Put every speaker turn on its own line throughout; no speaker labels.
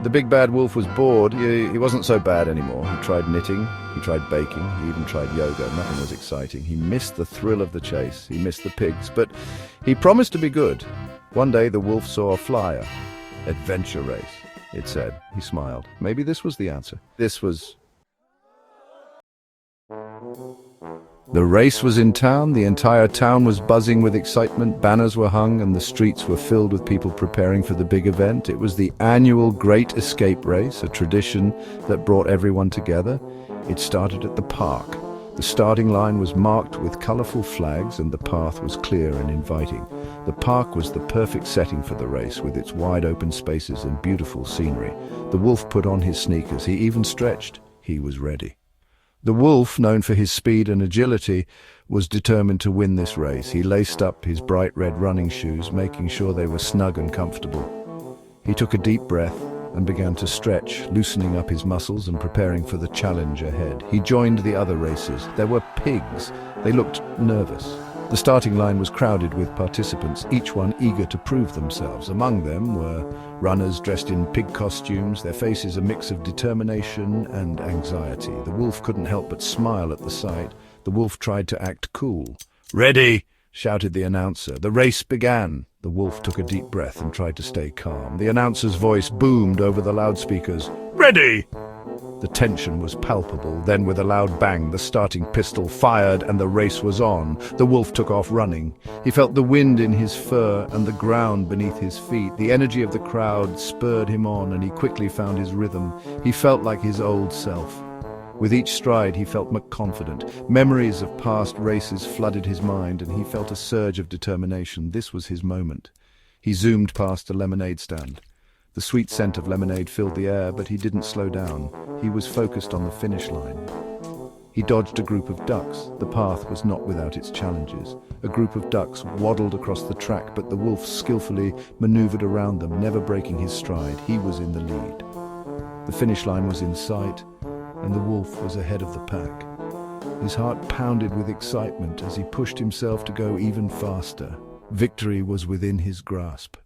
The big bad wolf was bored. He wasn't so bad anymore. He tried knitting, he tried baking, he even tried yoga. Nothing was exciting. He missed the thrill of the chase. He missed the pigs, but he promised to be good. One day the wolf saw a flyer. Adventure race, it said. He smiled. Maybe this was the answer. The race was in town. The entire town was buzzing with excitement. Banners were hung and the streets were filled with people preparing for the big event. It was the annual Great Escape Race, a tradition that brought everyone together. It started at the park. The starting line was marked with colorful flags and the path was clear and inviting. The park was the perfect setting for the race, with its wide open spaces and beautiful scenery. The wolf put on his sneakers. He even stretched. He was ready. The wolf, known for his speed and agility, was determined to win this race. He laced up his bright red running shoes, making sure they were snug and comfortable. He took a deep breath and began to stretch, loosening up his muscles and preparing for the challenge ahead. He joined the other racers. There were pigs. They looked nervous. The starting line was crowded with participants, each one eager to prove themselves. Among them were runners dressed in pig costumes, their faces a mix of determination and anxiety. The wolf couldn't help but smile at the sight. The wolf tried to act cool. "Ready!" shouted the announcer. The race began. The wolf took a deep breath and tried to stay calm. The announcer's voice boomed over the loudspeakers. "Ready!" The tension was palpable. Then, with a loud bang, the starting pistol fired and the race was on. The wolf took off running. He felt the wind in his fur and the ground beneath his feet. The energy of the crowd spurred him on, and he quickly found his rhythm. He felt like his old self. With each stride, he felt more confident. Memories of past races flooded his mind, and he felt a surge of determination. This was his moment. He zoomed past a lemonade stand. The sweet scent of lemonade filled the air, but he didn't slow down. He was focused on the finish line. He dodged a group of ducks. The path was not without its challenges. A group of ducks waddled across the track, but the wolf skillfully maneuvered around them, never breaking his stride. He was in the lead. The finish line was in sight, and the wolf was ahead of the pack. His heart pounded with excitement as he pushed himself to go even faster. Victory was within his grasp.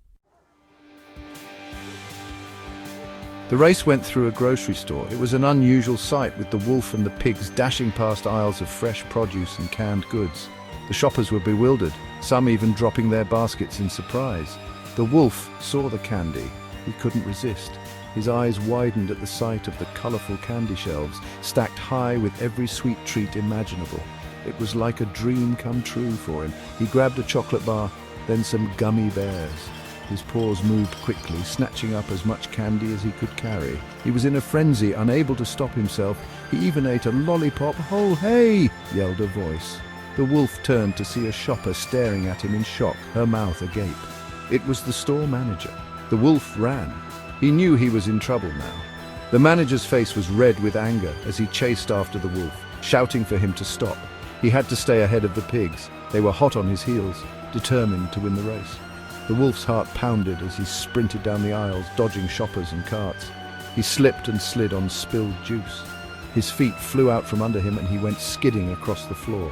The race went through a grocery store. It was an unusual sight, with the wolf and the pigs dashing past aisles of fresh produce and canned goods. The shoppers were bewildered, some even dropping their baskets in surprise. The wolf saw the candy. He couldn't resist. His eyes widened at the sight of the colorful candy shelves, stacked high with every sweet treat imaginable. It was like a dream come true for him. He grabbed a chocolate bar, then some gummy bears. His paws moved quickly, snatching up as much candy as he could carry. He was in a frenzy, unable to stop himself. He even ate a lollipop. "Oh, hey!" yelled a voice. The wolf turned to see a shopper staring at him in shock, her mouth agape. It was the store manager. The wolf ran. He knew he was in trouble now. The manager's face was red with anger as he chased after the wolf, shouting for him to stop. He had to stay ahead of the pigs. They were hot on his heels, determined to win the race. The wolf's heart pounded as he sprinted down the aisles, dodging shoppers and carts. He slipped and slid on spilled juice. His feet flew out from under him and he went skidding across the floor.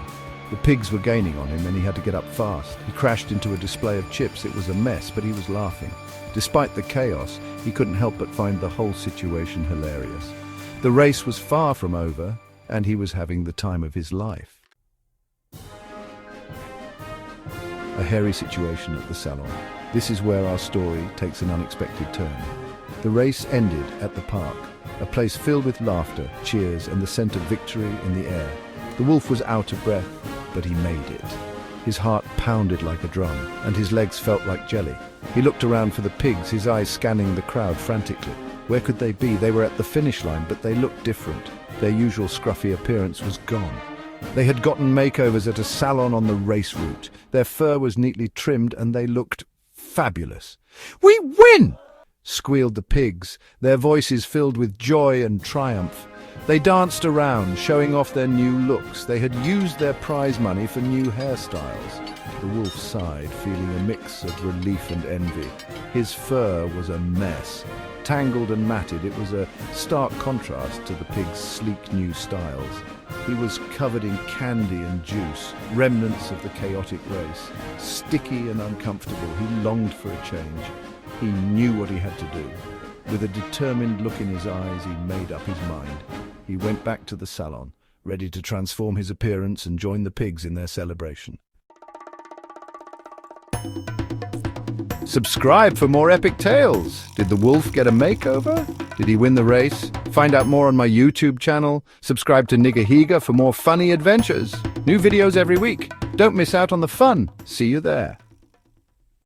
The pigs were gaining on him and he had to get up fast. He crashed into a display of chips. It was a mess, but he was laughing. Despite the chaos, he couldn't help but find the whole situation hilarious. The race was far from over, and he was having the time of his life. A hairy situation at the Salon. This is where our story takes an unexpected turn. The race ended at the park, a place filled with laughter, cheers, and the scent of victory in the air. The wolf was out of breath, but he made it. His heart pounded like a drum, and his legs felt like jelly. He looked around for the pigs, his eyes scanning the crowd frantically. Where could they be? They were at the finish line, but they looked different. Their usual scruffy appearance was gone. They had gotten makeovers at a salon on the race route. Their fur was neatly trimmed, and they looked fabulous. "We win!" squealed the pigs, their voices filled with joy and triumph. They danced around, showing off their new looks. They had used their prize money for new hairstyles. The wolf sighed, feeling a mix of relief and envy. His fur was a mess. Tangled and matted, it was a stark contrast to the pig's sleek new styles. He was covered in candy and juice, remnants of the chaotic race. Sticky and uncomfortable, he longed for a change. He knew what he had to do. With a determined look in his eyes, he made up his mind. He went back to the salon, ready to transform his appearance and join the pigs in their celebration. Subscribe for more epic tales. Did the wolf get a makeover? Did he win the race? Find out more on my YouTube channel. Subscribe to Nigahiga for more funny adventures. New videos every week. Don't miss out on the fun. See you there.